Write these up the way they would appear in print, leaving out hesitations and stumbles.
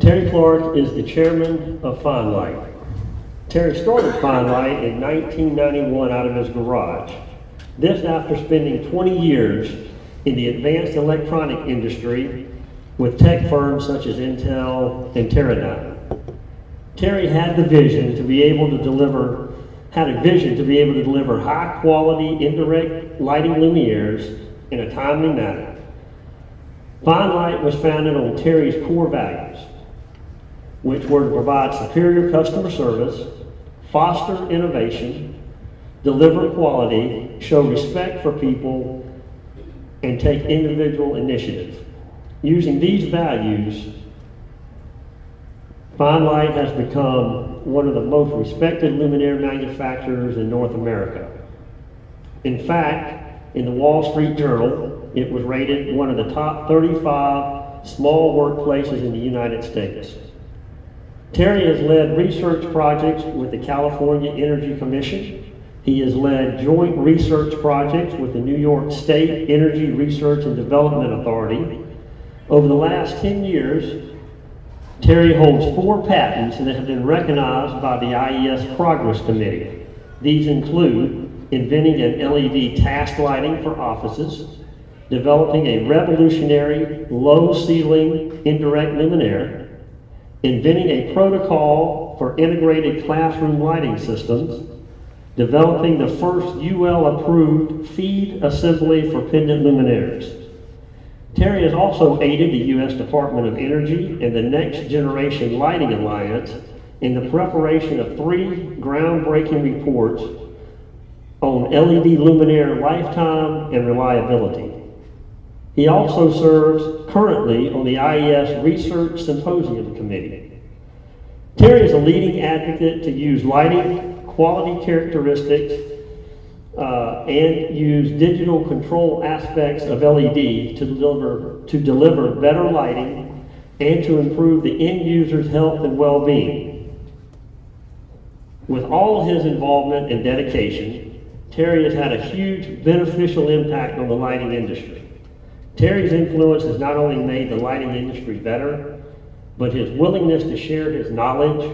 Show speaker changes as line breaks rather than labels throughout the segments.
Terry Clark is the chairman of Fine Light. Terry started Fine Light in 1991 out of his garage. This after spending 20 years in the advanced electronic industry with tech firms such as Intel and Teradyne. Terry had a vision to be able to deliver high quality indirect lighting luminaires in a timely manner. Fine Light was founded on Terry's core values, which were to provide superior customer service, foster innovation, deliver quality, show respect for people, and take individual initiative. Using these values, Fine Light has become one of the most respected luminaire manufacturers in North America. In fact, in the Wall Street Journal, it was rated one of the top 35 small workplaces in the United States. Terry has led research projects with the California Energy Commission. He has led joint research projects with the New York State Energy Research and Development Authority. Over the last 10 years, Terry holds 4 patents that have been recognized by the IES Progress Committee. These include inventing an LED task lighting for offices, developing a revolutionary low-ceiling indirect luminaire, inventing a protocol for integrated classroom lighting systems, developing the first UL-approved feed assembly for pendant luminaires. Terry has also aided the U.S. Department of Energy and the Next Generation Lighting Alliance in the preparation of 3 groundbreaking reports on LED luminaire lifetime and reliability. He also serves currently on the IES Research Symposium Committee. Terry is a leading advocate to use lighting quality characteristics and use digital control aspects of LED to deliver better lighting and to improve the end user's health and well-being. With all his involvement and dedication, Terry has had a huge beneficial impact on the lighting industry. Terry's influence has not only made the lighting industry better, but his willingness to share his knowledge,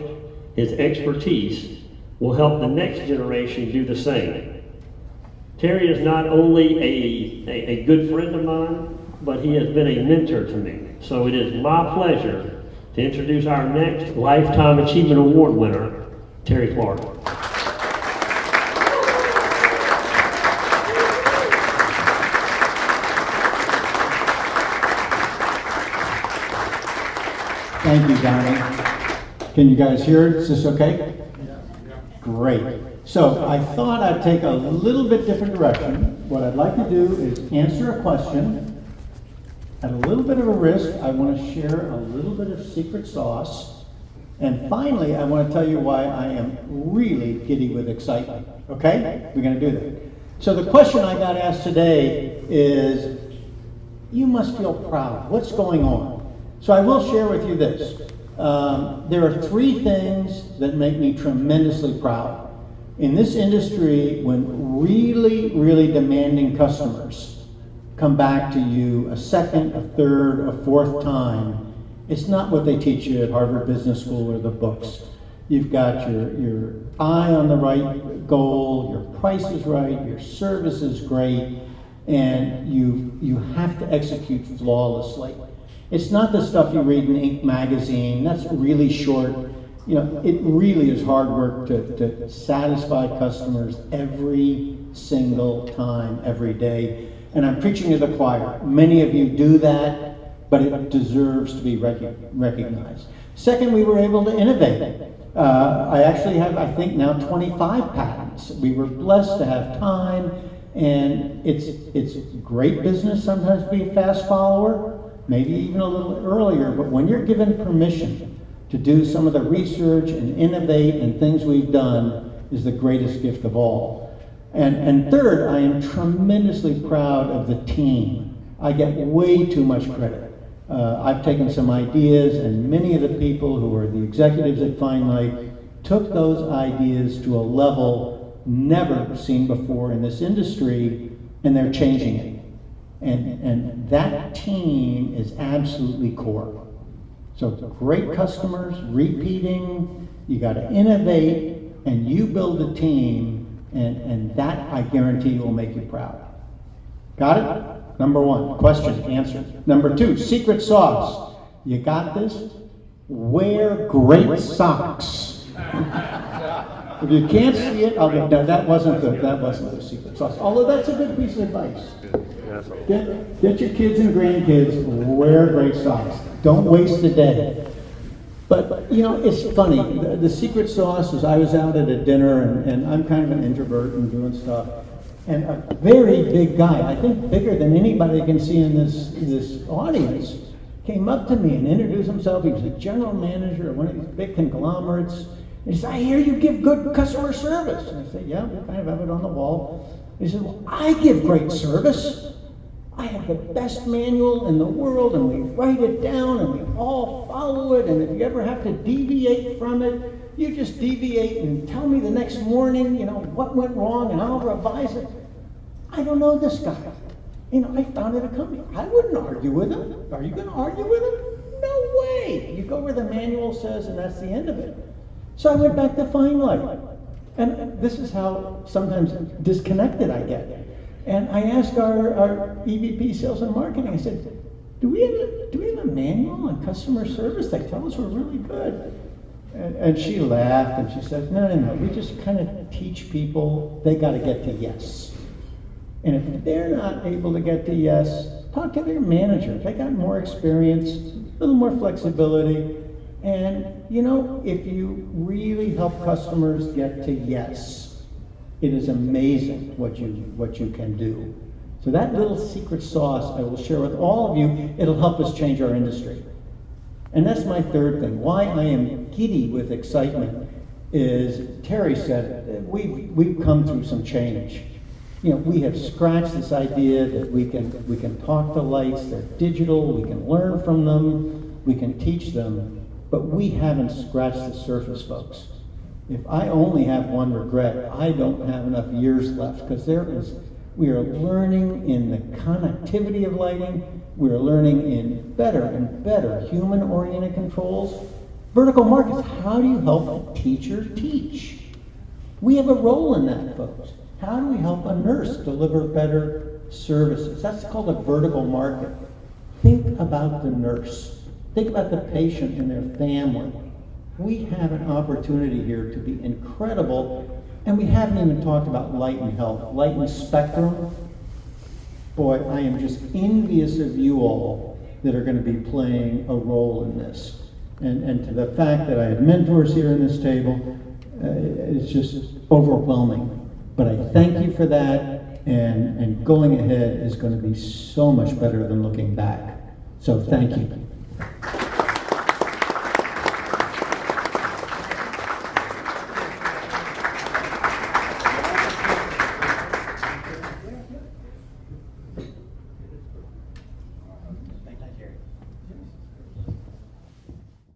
his expertise, will help the next generation do the same. Terry is not only a good friend of mine, but he has been a mentor to me. So it is my pleasure to introduce our next Lifetime Achievement Award winner, Terry Clark.
Thank you, Donnie. Can you guys hear it? Is this okay? Great. So I thought I'd take a little bit different direction. What I'd like to do is answer a question at a little bit of a risk. I want to share a little bit of secret sauce. And finally, I want to tell you why I am really giddy with excitement. Okay? We're going to do that. So the question I got asked today is, you must feel proud. What's going on? So I will share with you this. There are 3 things that make me tremendously proud. In this industry, when really, really demanding customers come back to you a second, a third, a fourth time, it's not what they teach you at Harvard Business School or the books. You've got your eye on the right goal, your price is right, your service is great, and you have to execute flawlessly. It's not the stuff you read in Inc. magazine. That's really short. You know, it really is hard work to satisfy customers every single time, every day. And I'm preaching to the choir. Many of you do that, but it deserves to be recognized. Second, we were able to innovate. I actually have, I think now 25 patents. We were blessed to have time, and it's great business sometimes to be a fast follower, maybe even a little earlier, but when you're given permission to do some of the research and innovate and things we've done is the greatest gift of all. And third, I am tremendously proud of the team. I get way too much credit. I've taken some ideas, and many of the people who are the executives at Fine Light took those ideas to a level never seen before in this industry, and they're changing it. And that team is absolutely core. So great customers, repeating, you gotta innovate, and you build a team, and that, I guarantee, will make you proud. Got it? Number one, question, answer. Number two, secret sauce. You got this? Wear great socks. If you can't see it, no, that wasn't the secret sauce. Although that's a good piece of advice. Get your kids and grandkids, wear great socks. Don't waste a day. But you know, it's funny. The secret sauce is I was out at a dinner, and I'm kind of an introvert and doing stuff. And a very big guy, I think bigger than anybody I can see in this audience, came up to me and introduced himself. He was a general manager of one of these big conglomerates. He said, I hear you give good customer service. And I said, yeah, we kind of have it on the wall. He said, well, I give great service. I have the best manual in the world, and we write it down, and we all follow it, and if you ever have to deviate from it, you just deviate and tell me the next morning, you know, what went wrong, and I'll revise it. I don't know this guy. You know, I founded a company. I wouldn't argue with him. Are you going to argue with him? No way. You go where the manual says, and that's the end of it. So I went back to Fine Light. And this is how sometimes disconnected I get. And I asked our EVP Sales and Marketing, I said, do we have a manual on customer service? They tell us we're really good. And she laughed and she said, no, we just kind of teach people they got to get to yes. And if they're not able to get to yes, talk to their manager. They got more experience, a little more flexibility. And you know, if you really help customers get to yes, it is amazing what you can do. So that little secret sauce I will share with all of you. It'll help us change our industry. And that's my third thing. Why I am giddy with excitement is, Terry said, we've come through some change. You know, we have scratched this idea that we can talk to lights, they're digital, we can learn from them, we can teach them, but we haven't scratched the surface, folks. If I only have one regret, I don't have enough years left, because we are learning in the connectivity of lighting, we are learning in better and better human-oriented controls. Vertical markets, how do you help a teacher teach? We have a role in that, folks. How do we help a nurse deliver better services? That's called a vertical market. Think about the nurse. Think about the patient and their family. We have an opportunity here to be incredible, and we haven't even talked about light and health. Light and spectrum. Boy, I am just envious of you all that are going to be playing a role in this. And to the fact that I have mentors here in this table, it's just overwhelming. But I thank you for that, and going ahead is going to be so much better than looking back. So thank you.